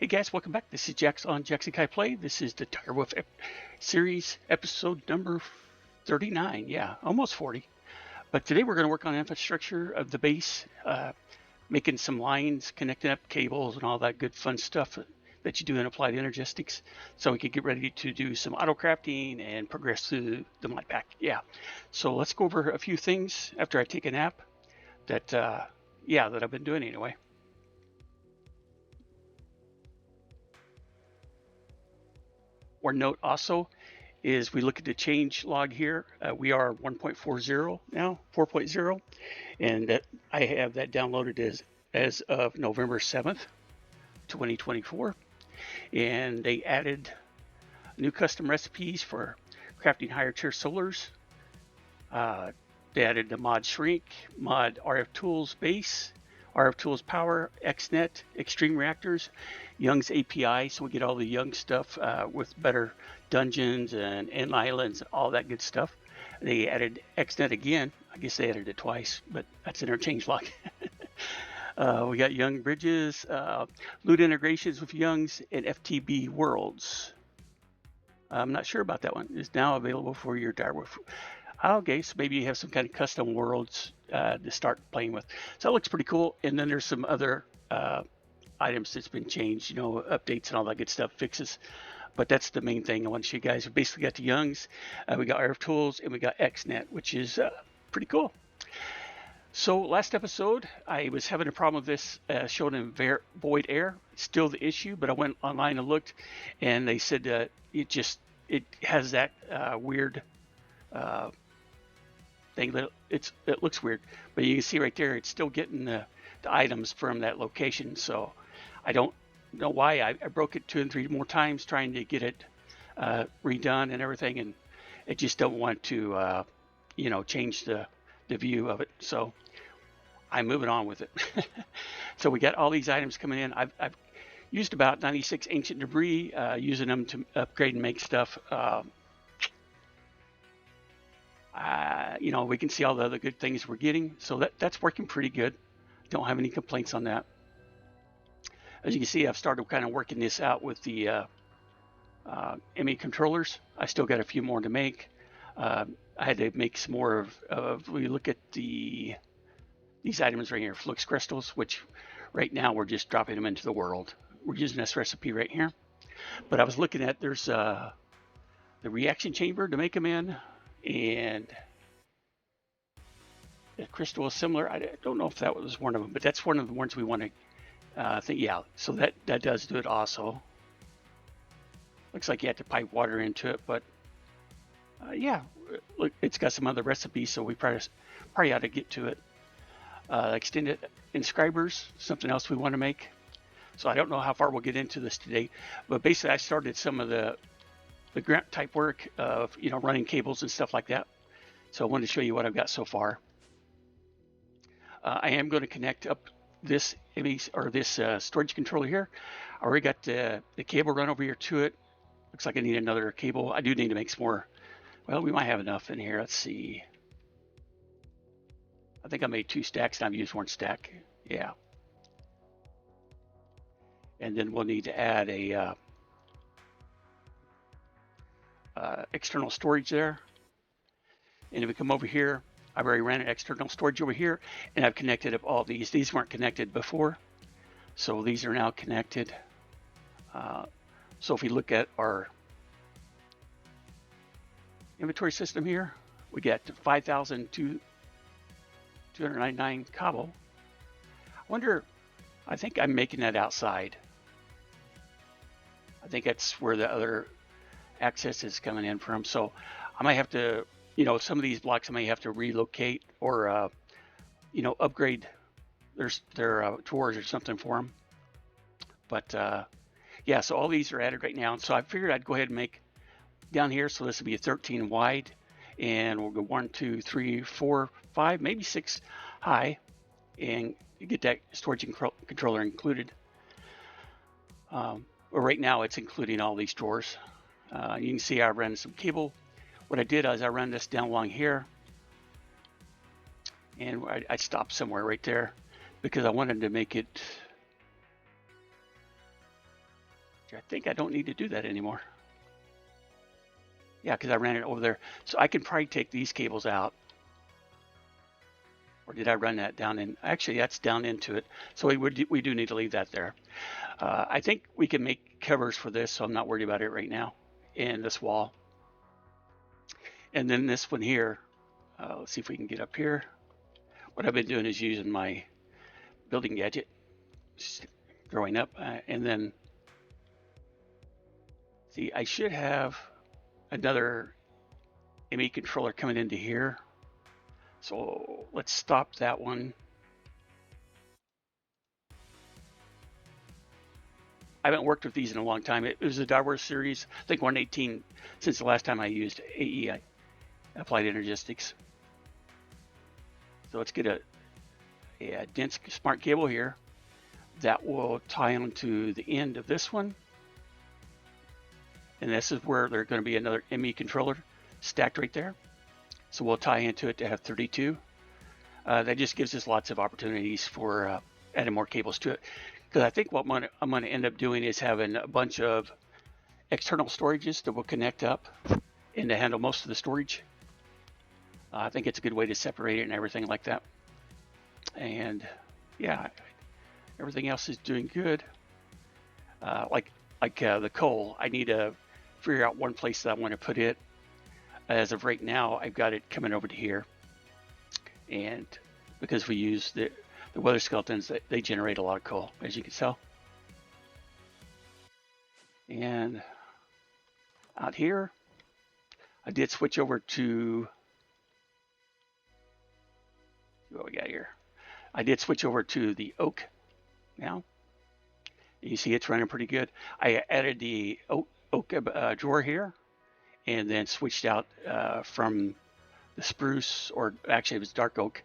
Hey guys, welcome back. This is Jax on Jackson Kai Play. This is the Direwolf series episode number 39. Yeah, almost 40. But today we're going to work on infrastructure of the base, making some lines, connecting up cables and all that good fun stuff that you do in Applied Energistics, so we can get ready to do some auto crafting and progress through the modpack. Yeah, so let's go over a few things after I take a nap that I've been doing anyway. One note also is we look at the change log here. We are 1.40 now, 4.0, and I have that downloaded as of November 7th, 2024. And they added new custom recipes for crafting higher tier solars. They added the mod shrink, mod RF tools base, RF tools power, XNet, extreme reactors, Young's API, so we get all the Young stuff with better dungeons and end islands, all that good stuff. They added XNet again. I guess they added it twice, but that's interchange log. We got Young bridges, loot integrations with Young's, and FTB worlds. I'm not sure about that one. It's now available for your Direwolf. Okay, so maybe you have some kind of custom worlds to start playing with. So that looks pretty cool. And then there's some other items that's been changed, updates and all that good stuff, fixes. But that's the main thing I want to show you guys. We basically got the Youngs, we got RF tools, and we got XNet, which is pretty cool. So last episode, I was having a problem with this showing in void air. It's still the issue, but I went online and looked, and they said it has that weird thing that it looks weird, but you can see right there, it's still getting the items from that location. So I don't know why. I broke it 2 and 3 more times trying to get it redone and everything, and it just don't want to change the view of it. So I'm moving on with it. So we got all these items coming in. I've used about 96 ancient debris, using them to upgrade and make stuff. We can see all the other good things we're getting. So that's working pretty good. Don't have any complaints on that. As you can see, I've started kind of working this out with the ME controllers. I still got a few more to make. I had to make some more of we look at these items right here, flux crystals, which right now we're just dropping them into the world. We're using this recipe right here. But I was looking at, there's the reaction chamber to make them in, and the crystal is similar. I don't know if that was one of them, but that's one of the ones we want to think. Yeah, so that does do it also. Looks like you have to pipe water into it, but yeah, look, it's got some other recipes, so we probably ought to get to it. Extended inscribers, something else we want to make. So I don't know how far we'll get into this today, but basically I started some of the grant type work of running cables and stuff like that. So I wanted to show you what I've got so far. I am going to connect up this storage controller here. I already got the cable run over here to it. Looks like I need another cable. I do need to make some more. Well, we might have enough in here. Let's see. I think I made 2 stacks and I've used 1 stack. Yeah. And then we'll need to add a external storage there. And if we come over here, I've already ran an external storage over here, and I've connected up all these. These weren't connected before, so these are now connected. So if we look at our inventory system here, we got 5,299 cobble. I think I'm making that outside. I think that's where the other access is coming in from. So I might have to, some of these blocks I may have to relocate or, upgrade their drawers or something for them. But yeah, so all these are added right now. So I figured I'd go ahead and make down here. So this will be a 13 wide, and we'll go 1, 2, 3, 4, 5, maybe 6 high, and get that storage controller included. Right now it's including all these drawers. You can see I ran some cable. What I did is I ran this down along here, and I stopped somewhere right there because I wanted to make it I think I don't need to do that anymore. Yeah, because I ran it over there. So I can probably take these cables out. Or did I run that down in? Actually, that's down into it. So we do need to leave that there. I think we can make covers for this, so I'm not worried about it right now. And this wall. And then this one here. Let's see if we can get up here. What I've been doing is using my building gadget, growing up, and then see, I should have another ME controller coming into here. So let's stop that one. I haven't worked with these in a long time. It was a Direwolf series, I think 118, since the last time I used AE, Applied Energistics. So let's get a dense smart cable here that will tie onto the end of this one. And this is where there's going to be another ME controller stacked right there. So we'll tie into it to have 32. That just gives us lots of opportunities for adding more cables to it. Because I think what I'm going to end up doing is having a bunch of external storages that will connect up and to handle most of the storage. I think it's a good way to separate it and everything like that. And yeah, everything else is doing good. Like the coal, I need to figure out one place that I want to put it. As of right now, I've got it coming over to here. And because we use the weather skeletons, they generate a lot of coal, as you can tell. And out here, I did switch over to, what we got here? I did switch over to the oak now. You see it's running pretty good. I added the oak drawer here and then switched out from the spruce, or actually it was dark oak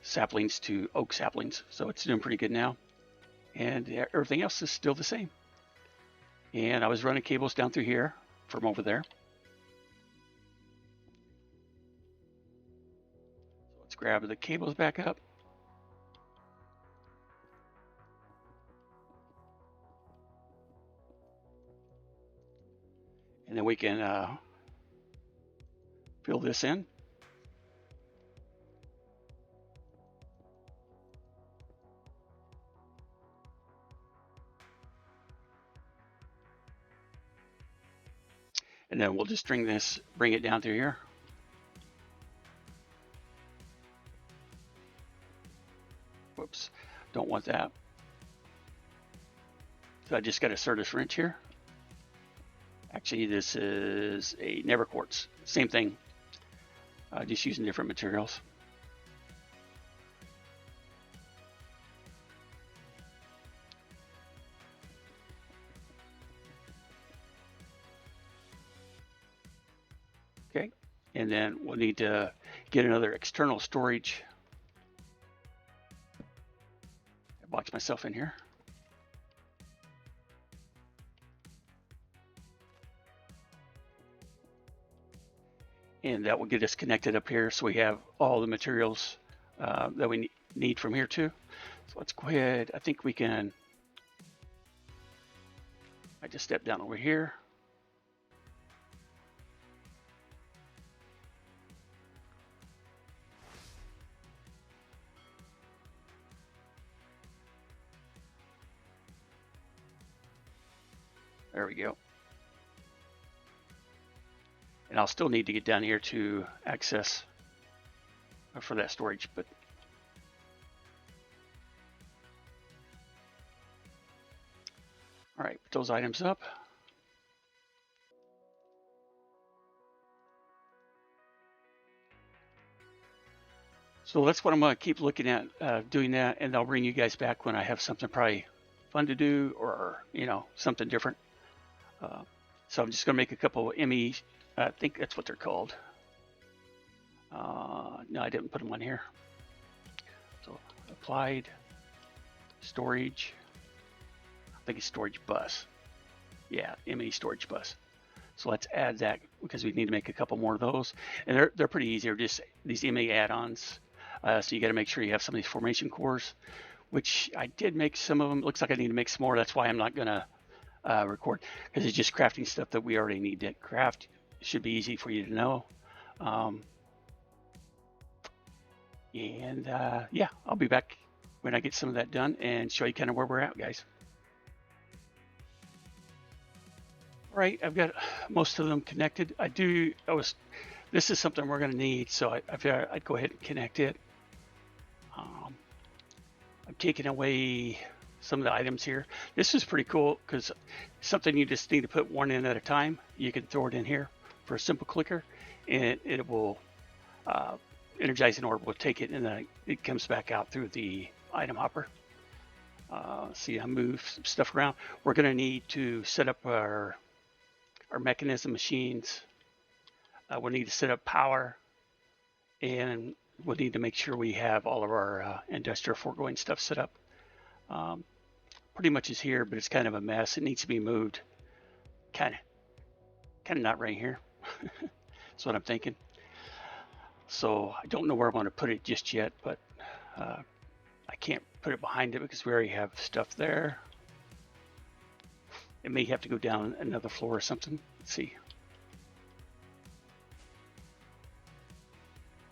saplings to oak saplings. So it's doing pretty good now. And everything else is still the same. And I was running cables down through here from over there. So let's grab the cables back up. And then we can fill this in. And then we'll just bring it down through here. Whoops, don't want that. So I just got a Certus wrench here. Actually, this is a Never Quartz. Same thing, just using different materials. Okay, and then we'll need to get another external storage. I boxed myself in here. And that will get us connected up here, so we have all the materials that we need from here too. So let's go ahead. I think we can. I just stepped down over here. There we go. And I'll still need to get down here to access for that storage, but all right, put those items up. So that's what I'm going to keep looking at, doing that, and I'll bring you guys back when I have something probably fun to do, or something different. So I'm just going to make a couple of ME. I think that's what they're called. No, I didn't put them on here. So applied storage. I think it's storage bus. Yeah, ME storage bus. So let's add that because we need to make a couple more of those. And they're pretty easy. They're just these ME add-ons. So you got to make sure you have some of these formation cores, which I did make some of them. Looks like I need to make some more. That's why I'm not going to record, because it's just crafting stuff that we already need to craft. It should be easy for you to know. Yeah, I'll be back when I get some of that done and show you kind of where we're at, guys. All right, I've got most of them connected. This is something we're going to need, so I figured I'd go ahead and connect it. I'm taking away some of the items here. This is pretty cool because something you just need to put one in at a time. You can throw it in here for a simple clicker, and it will energize an orb, will take it, and then it comes back out through the item hopper. See, I move some stuff around. We're going to need to set up our mechanism machines. We'll need to set up power, and we'll need to make sure we have all of our industrial foregoing stuff set up. Pretty much is here, but it's kind of a mess. It needs to be moved. Kind of not right here. That's what I'm thinking. So I don't know where I want to put it just yet, but I can't put it behind it because we already have stuff there. It may have to go down another floor or something. Let's see.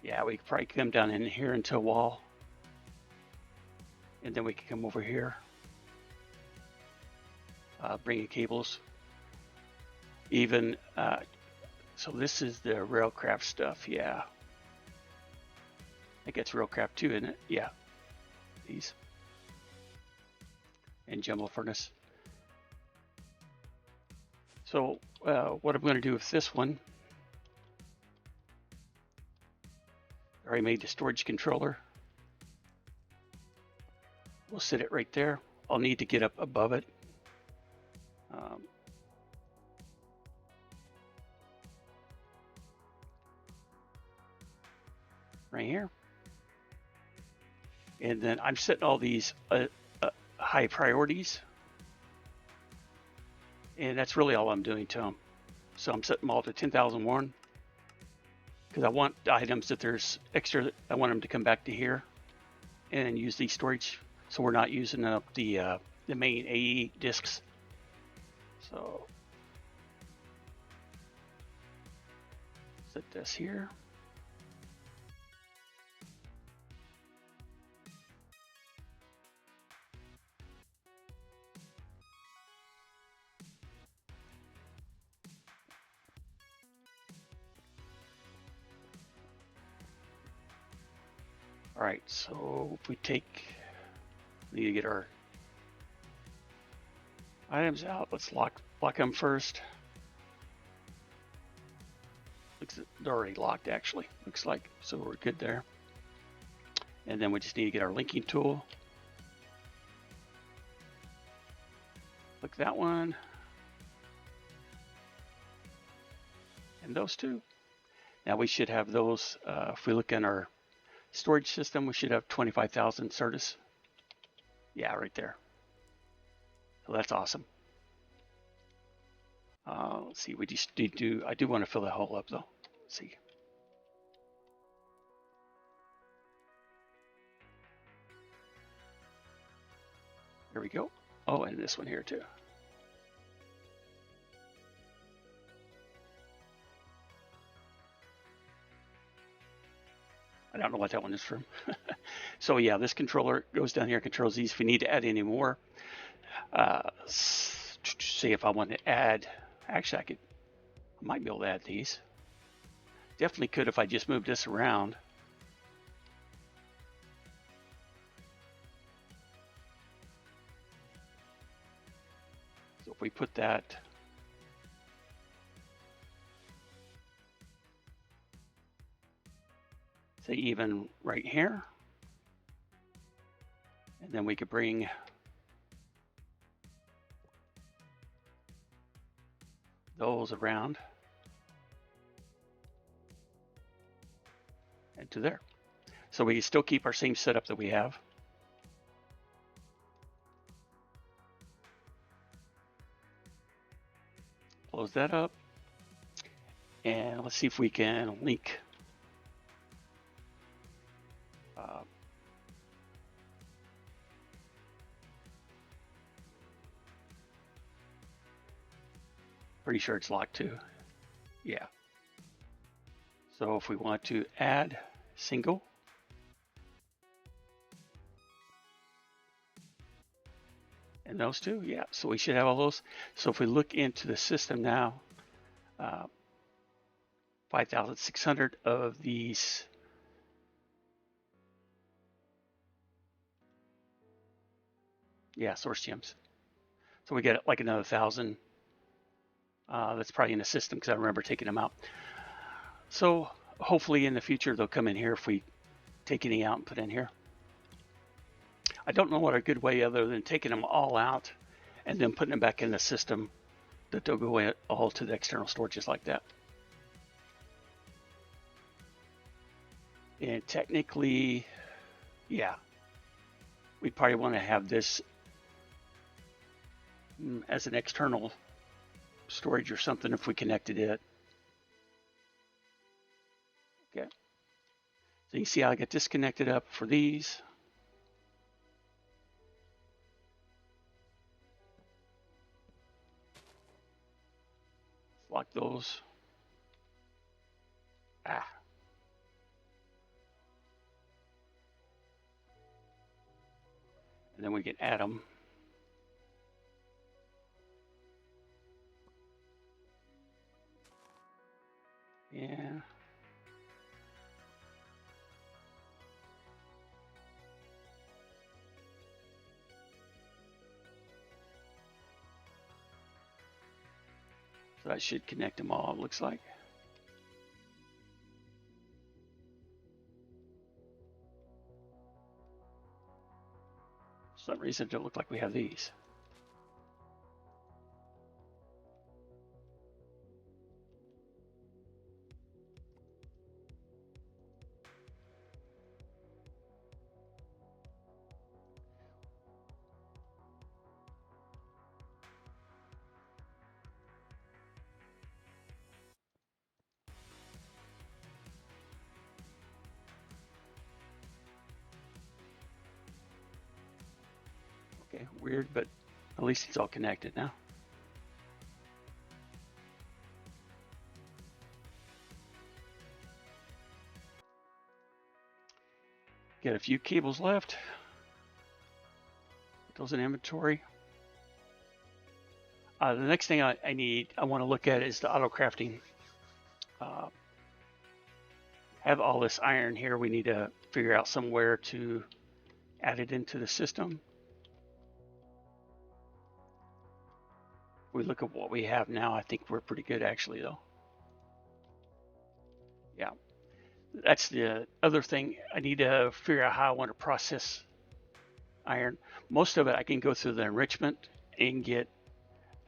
Yeah, we could probably come down in here into a wall. And then we can come over here. Bring in cables. Even, so this is the railcraft stuff, yeah. I think it's railcraft too, isn't it? Yeah. These. And jumbo furnace. So what I'm going to do with this one, I already made the storage controller. We'll set it right there. I'll need to get up above it. Right here. And then I'm setting all these high priorities. And that's really all I'm doing to them. So I'm setting them all to 10,001 because I want items that there's extra. I want them to come back to here and use these storage, so we're not using up the main AE disks. So set this here. All right, so if we we need to get our items out. Let's block them first. They're already locked, actually. Looks like, so we're good there. And then we just need to get our linking tool. Click that one. And those two. Now we should have those, if we look in our storage system, we should have 25,000 Certus. Yeah, right there. So that's awesome. Let's see, we just need to, I do want to fill that hole up though. Let's see. There we go. Oh, and this one here too. I don't know what that one is from. So yeah, this controller goes down here, controls these. If we need to add any more, say if I want to add, actually I might be able to add these. Definitely could if I just moved this around. So if we put that, say even right here, and then we could bring those around and to there. So we can still keep our same setup that we have. Close that up. And let's see if we can link Pretty sure it's locked too. Yeah. So if we want to add single, and those two, yeah. So we should have all those. So if we look into the system now, 5,600 of these. Yeah, source gems. So we get like another 1,000. That's probably in the system because I remember taking them out. So hopefully in the future they'll come in here if we take any out and put in here. I don't know what a good way other than taking them all out and then putting them back in the system that they'll go in all to the external storage just like that. And technically, yeah, we'd probably want to have this as an external storage or something if we connected it. Okay. So you see how I get disconnected up for these. Lock those. And then we can add them. Yeah. So that should connect them all, it looks like. For some reason, it don't look like we have these. Okay, weird, but at least it's all connected now. Got a few cables left. Put those in inventory. The next thing I want to look at is the auto crafting. Have all this iron here. We need to figure out somewhere to add it into the system. We look at what we have now. I think we're pretty good actually though. Yeah, that's the other thing. I need to figure out how I want to process iron. Most of it I can go through the enrichment and get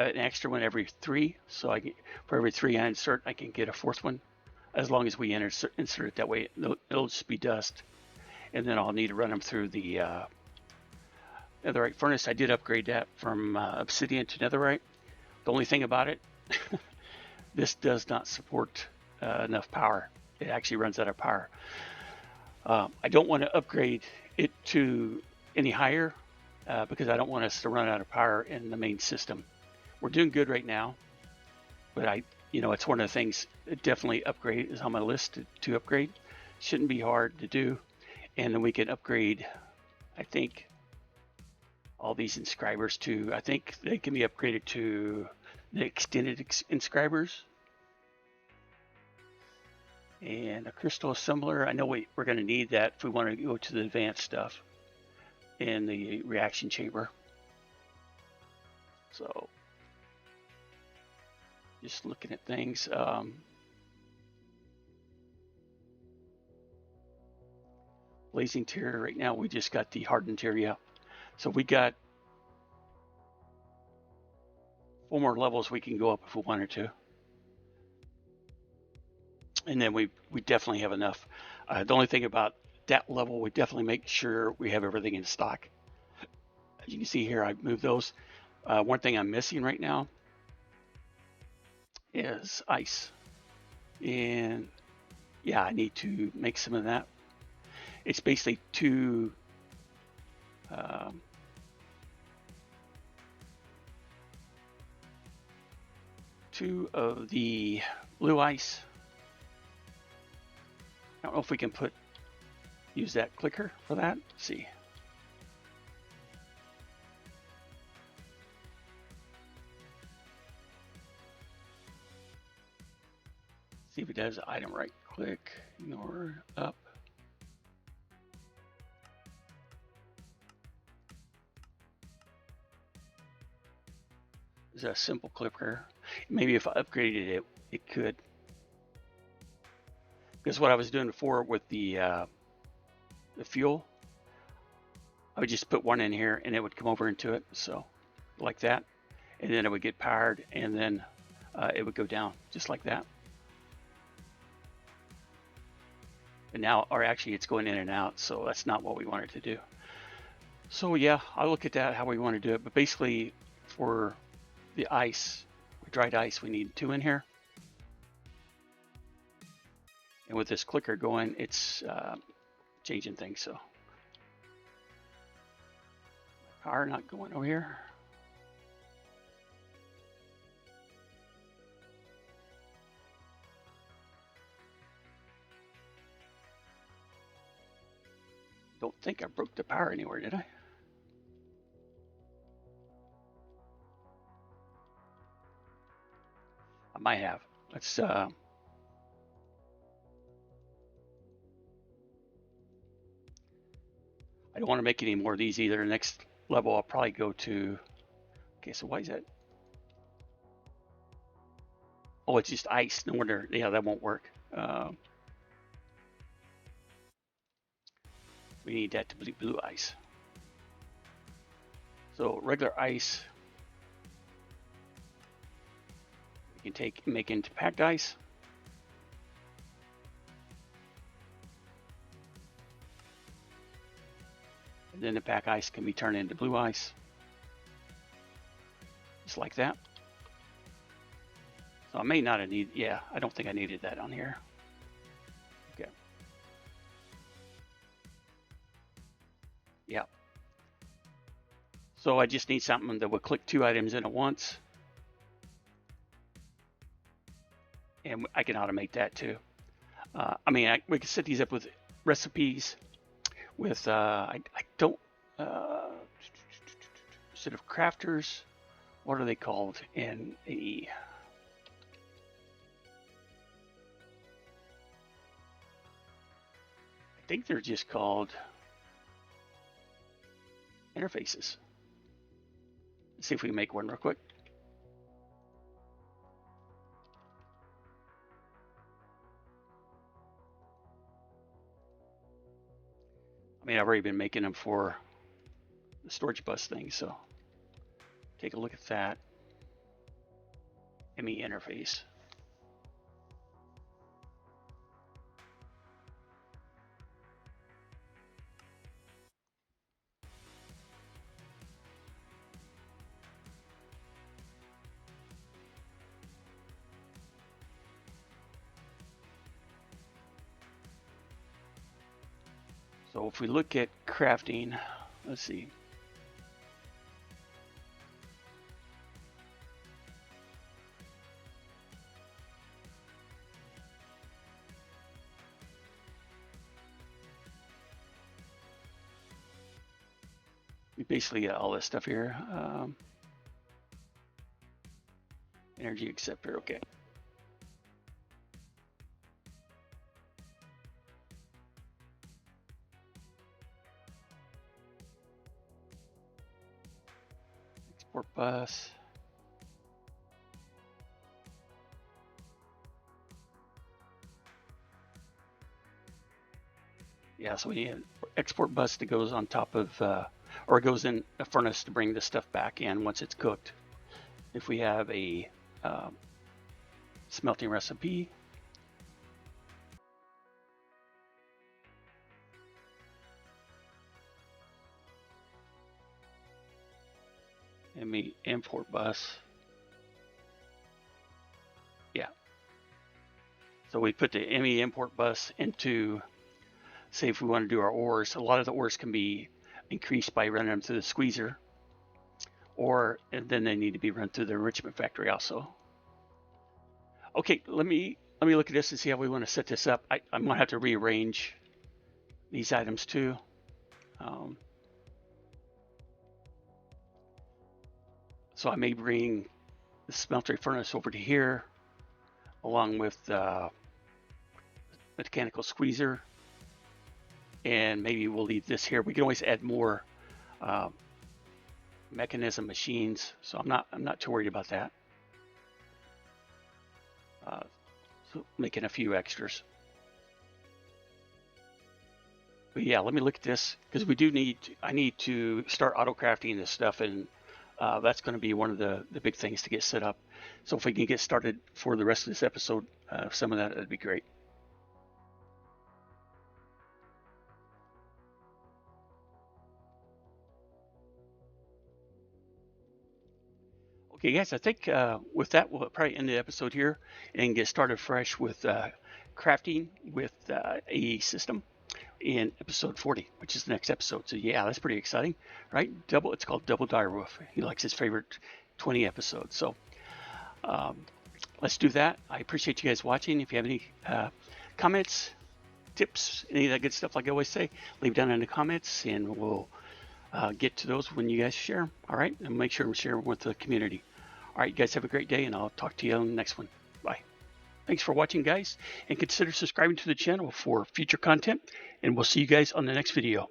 an extra one every 3. So I get, for every 3 I insert, I can get a 4th one, as long as we insert it that way. It'll just be dust, and then I'll need to run them through the netherite furnace. I did upgrade that from obsidian to netherite. The only thing about it, this does not support enough power. It actually runs out of power. I don't want to upgrade it to any higher because I don't want us to run out of power in the main system. We're doing good right now, but it's one of the things. Definitely upgrade is on my list to upgrade. Shouldn't be hard to do, and then we can upgrade. I think all these inscribers to. I think they can be upgraded to the extended inscribers. And a crystal assembler. I know we're going to need that if we want to go to the advanced stuff in the reaction chamber. So just looking at things. Blazing tier right now, we just got the hardened tier, yeah. So we got 4 more levels we can go up if we wanted to. And then we definitely have enough. The only thing about that level, we definitely make sure we have everything in stock. As you can see here, I moved those. One thing I'm missing right now is ice. And yeah, I need to make some of that. It's basically 2 2 2 of the blue ice. I don't know if we can use that clicker for that. Let's see. See if it does item, right click, ignore, up. Is a simple clicker. Maybe if I upgraded it, it could. Because what I was doing before with the fuel, I would just put one in here and it would come over into it, so like that, and then it would get powered, and then it would go down just like that. And now, or actually, it's going in and out, so that's not what we wanted to do. So yeah, I'll look at that how we want to do it. But basically, for the ice, dried ice, we need 2 in here. And with this clicker going, it's changing things. So power not going over here. Don't think I broke the power anywhere, did I? I might have. Let's I don't want to make any more of these either. Next level I'll probably go to, okay, so why is that? Oh, it's just ice. No wonder. Yeah, that won't work. We need that to be blue ice. So regular ice, we can make into packed ice. And then the packed ice can be turned into blue ice. Just like that. So I may not have needed, yeah, I don't think I needed that on here. Okay. Yeah. So I just need something that will click 2 items in at once. And I can automate that too. I mean, we can set these up with recipes with, I don't, instead of crafters, what are they called in a, I think they're just called interfaces. Let's see if we can make one real quick. I mean, I've already been making them for the storage bus thing, so take a look at that. ME interface. So if we look at crafting, let's see. We basically got all this stuff here. Energy acceptor, okay. Export bus. Yeah, so we need an export bus that goes on top of, or goes in a furnace to bring the stuff back in once it's cooked. If we have a smelting recipe, ME import bus. Yeah. So we put the ME import bus into, say if we want to do our ores, a lot of the ores can be increased by running them through the squeezer, and then they need to be run through the enrichment factory also. Okay, let me look at this and see how we want to set this up. I'm gonna have to rearrange these items too. So I may bring the smeltery furnace over to here, along with the mechanical squeezer, and maybe we'll leave this here. We can always add more mechanism machines, so I'm not too worried about that. So making a few extras. But yeah, let me look at this, because I need to start auto crafting this stuff, and that's going to be one of the big things to get set up. So if we can get started for the rest of this episode, some of that'd be great. Okay, guys, I think with that, we'll probably end the episode here and get started fresh with crafting with a system in episode 40, which is the next episode. So yeah, that's pretty exciting, right? It's called Double Direwolf. He likes his favorite 20 episodes. So let's do that. I appreciate you guys watching. If you have any comments, tips, any of that good stuff, like I always say, leave down in the comments, and we'll get to those when you guys share them. All right, and make sure we share them with the community. All right, you guys have a great day, and I'll talk to you on the next one. Bye. Thanks for watching, guys, and consider subscribing to the channel for future content, and we'll see you guys on the next video.